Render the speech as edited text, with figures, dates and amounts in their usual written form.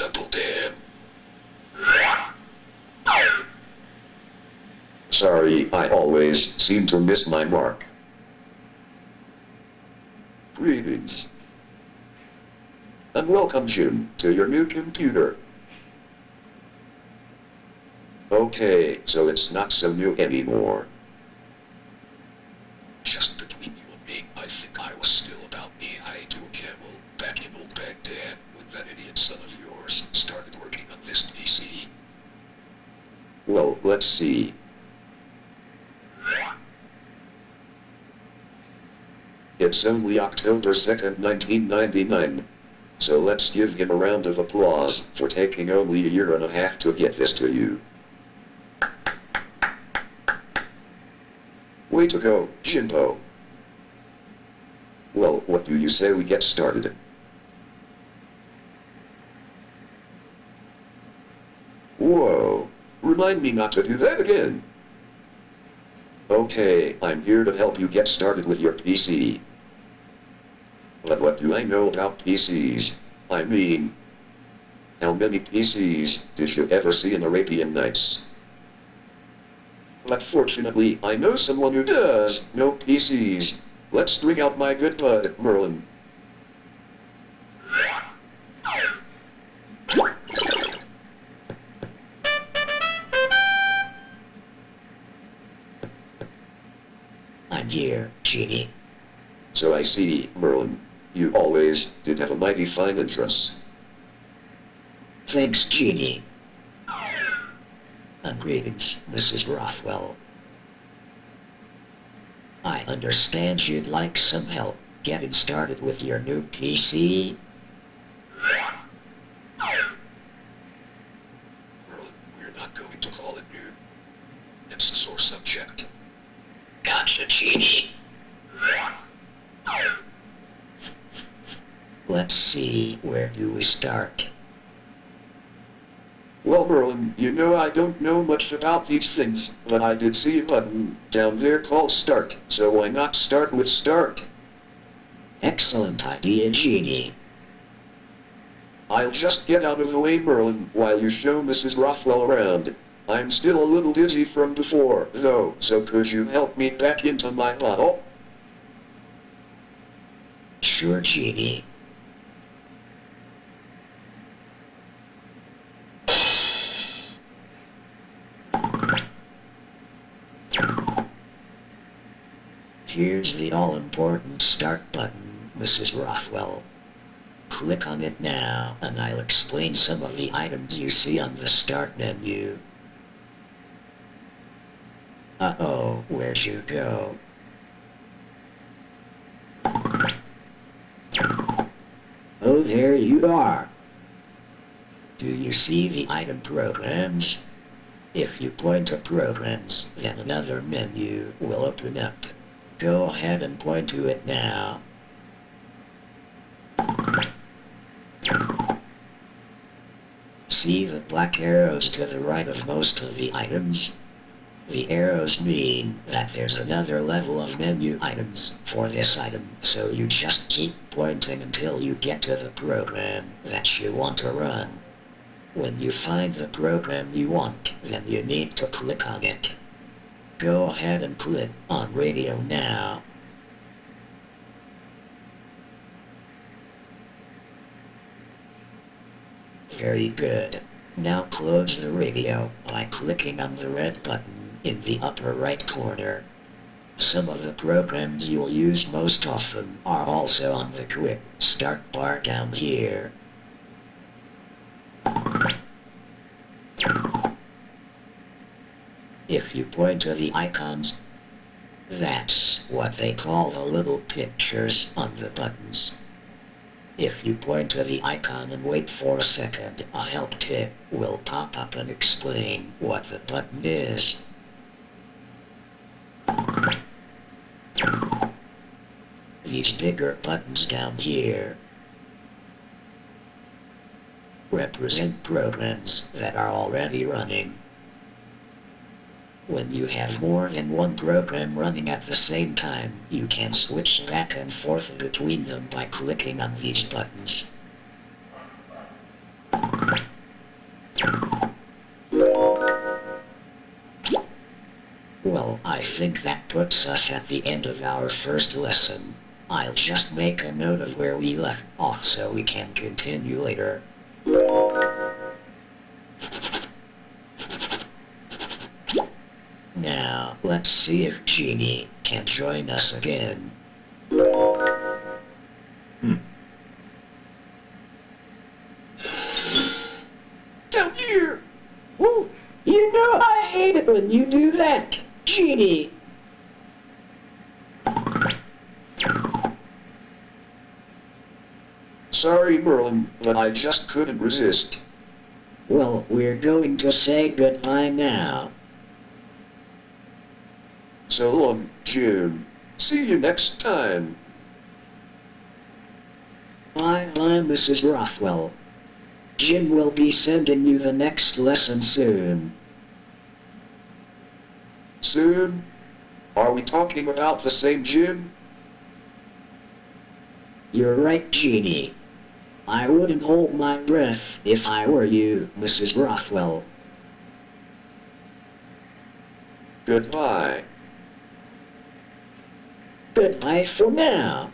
double dab. Sorry, I always seem to miss my mark. Greetings. And welcome, Jim, to your new computer. Okay, so it's not so new anymore. Just between you and me, I think I was still about knee-high to a camel back in old Baghdad when that idiot son of yours started working on this PC. Well, let's see. It's only October 2nd, 1999. So let's give him a round of applause for taking only a year and a half to get this to you. Way to go, Jimbo. Well, what do you say we get started? Whoa, remind me not to do that again. Okay, I'm here to help you get started with your PC. But what do I know about PCs? I mean, how many PCs did you ever see in Arabian Nights? But fortunately, I know someone who does know PCs. Let's bring out my good bud, Merlin. I'm here, Genie. So I see, Merlin, you always did have a mighty fine interest. Thanks, Genie. Greetings, Mrs. Rothwell. I understand you'd like some help getting started with your new PC? Merlin, we're not going to call it new. It's a sore subject. Gotcha, Genie. Let's see, where do we start? Well, Merlin, you know I don't know much about these things, but I did see a button down there called Start, so why not start with Start? Excellent idea, Genie. I'll just get out of the way, Merlin, while you show Mrs. Rothwell around. I'm still a little dizzy from before, though, so could you help me back into my bottle? Sure, Genie. Here's the all-important Start button, Mrs. Rothwell. Click on it now, and I'll explain some of the items you see on the Start menu. Uh-oh, where'd you go? Oh, there you are. Do you see the item Programs? If you point to Programs, then another menu will open up. Go ahead and point to it now. See the black arrows to the right of most of the items? The arrows mean that there's another level of menu items for this item, so you just keep pointing until you get to the program that you want to run. When you find the program you want, then you need to click on it. Go ahead and click on Radio now. Very good. Now close the radio by clicking on the red button in the upper right corner. Some of the programs you'll use most often are also on the quick start bar down here. If you point to the icons, that's what they call the little pictures on the buttons. If you point to the icon and wait for a second, a help tip will pop up and explain what the button is. These bigger buttons down here represent programs that are already running. When you have more than one program running at the same time, you can switch back and forth between them by clicking on these buttons. I think that puts us at the end of our first lesson. I'll just make a note of where we left off so we can continue later. Now, let's see if Genie can join us again. Down here! Woo! You know I hate it when you do that, Genie! Sorry, Merlin, but I just couldn't resist. Well, we're going to say goodbye now. So long, Jim. See you next time. Bye, I'm Mrs. Rothwell. Jim will be sending you the next lesson soon. Soon? Are we talking about the same Jim? You're right, Genie. I wouldn't hold my breath if I were you, Mrs. Rothwell. Goodbye. Goodbye for now.